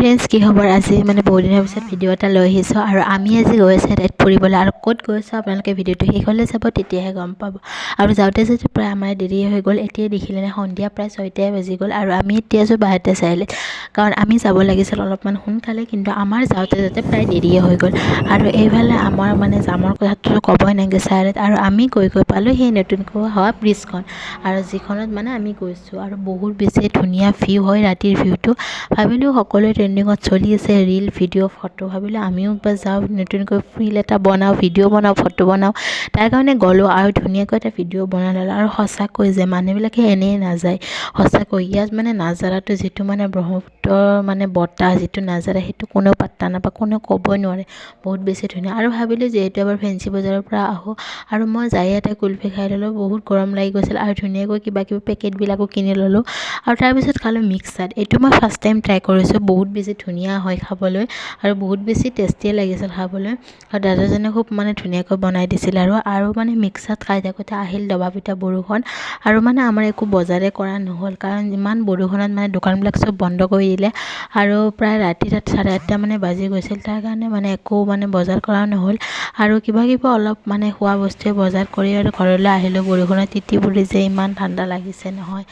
Friends কি খবৰ আজি মানে বহুত দিনৰ পিছত ভিডিঅ' এটা লৈ আহিছোঁ আৰু আমি আজি গৈ আছোঁ এঠাইত ফুৰিবলৈ আৰু ক'ত গৈ আছোঁ আপোনালোকে ভিডিঅ'টো শেষলৈ চাব তেতিয়াহে গম পাব আৰু যাওঁতে যাওঁতে প্ৰায় আমাৰ দেৰি হৈ গ'ল এতিয়া দেখিলেনে সন্ধিয়া প্ৰায় 6টাই বাজি গ'ল আৰু আমি এতিয়া আছোঁ বাহিৰতে চাৰিআলিত কাৰণ আমি যাব লাগিছিল অলপমান সোনকালে কিন্তু আমাৰ যাওঁতে যাওঁতে প্ৰায় দেৰিয়ে হৈ গ'ল আৰু এইফালে আমাৰ মানে জামৰ কথাটো ক'বই নালাগে চাৰিআলিত আৰু আমি গৈ পালোঁ সেই নতুনকৈ হোৱা ব্ৰিজখন আৰু যিখনত মানে আমি গৈছোঁ আৰু বহুত বেছি ধুনীয়া ভিউ হয় ৰাতিৰ ভিউটো ভাবিলোঁ সকলোৱে ট্ৰেণ্ডিঙত চলি আছে ৰীল ভিডিঅ' ফটো ভাবিলোঁ আমিও একবাৰ যাওঁ নতুনকৈ ৰীল এটা বনাওঁ ভিডিঅ' বনাওঁ ফটো বনাওঁ তাৰ কাৰণে গ'লোঁ আৰু ধুনীয়াকৈ এটা ভিডিঅ' বনাই ল'লোঁ আৰু সঁচাকৈ যে মানুহবিলাকে এনেই নাযায় সঁচাকৈ ইয়াত মানে নাজাৰাটো যিটো মানে ব্ৰহ্মপুত্ৰৰ মানে বতাহ যিটো নাজাৰা সেইটো কোনেও পাত্তা নাপায় কোনেও ক'বই নোৱাৰে বহুত বেছি ধুনীয়া আৰু ভাবিলোঁ যিহেতু এবাৰ ফেঞ্চি বজাৰৰ পৰা আহোঁ আৰু মই যাই এটা কুলফি খাই ল'লোঁ বহুত গৰম লাগি গৈছিল আৰু ধুনীয়াকৈ কিবা কিবি পেকেটবিলাকো কিনি ল'লোঁ আৰু তাৰপিছত খালোঁ মিক্সাৰ এইটো মই ফাৰ্ষ্ট টাইম ট্ৰাই কৰিছোঁ বহুত বেছি ধুনীয়া হয় খাবলৈ আৰু বহুত বেছি টেষ্টিয়ে লাগিছিল খাবলৈ আৰু দাদাজনে খুব মানে ধুনীয়াকৈ বনাই দিছিল আৰু মানে মিক্সাৰত খাই থাকোঁতে আহিল দবা পিটা বৰষুণ আৰু মানে আমাৰ একো বজাৰে কৰা নহ'ল কাৰণ ইমান বৰষুণত মানে দোকানবিলাক চব বন্ধ কৰি দিলে আৰু প্ৰায় ৰাতি 8:30 মানে বাজি গৈছিল তাৰ কাৰণে মানে একো মানে বজাৰ কৰা নহ'ল আৰু কিবা অলপ মানে খোৱা বস্তুৱে বজাৰ কৰি আৰু ঘৰলৈ আহিলোঁ বৰষুণত তিতি বুৰি যে ইমান ঠাণ্ডা লাগিছে নহয়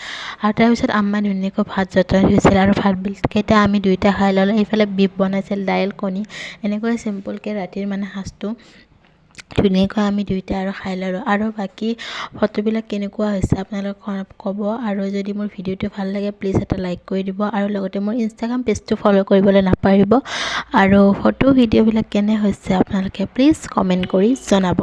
আৰু তাৰপিছত আম্মাই ধুনীয়াকৈ ভাত যতন হৈছিল আৰু ভাতকেইটা আমি দুয়োটা খাই ল'লোঁ এইফালে বিফ বনাইছিল দাইল কণী এনেকৈ চিম্পলকৈ ৰাতিৰ মানে সাজটো ধুনীয়াকৈ আমি দুয়োটা আৰু খাই ল'লোঁ আৰু বাকী ফটোবিলাক কেনেকুৱা হৈছে আপোনালোকে ক'ব আৰু যদি মোৰ ভিডিঅ'টো ভাল লাগে প্লিজ এটা লাইক কৰি দিব আৰু লগতে মোৰ ইনষ্টাগ্ৰাম পেজটো ফ'ল' কৰিবলৈ নাপাহৰিব আৰু ফটো ভিডিঅ'বিলাক কেনে হৈছে আপোনালোকে প্লিজ কমেণ্ট কৰি জনাব।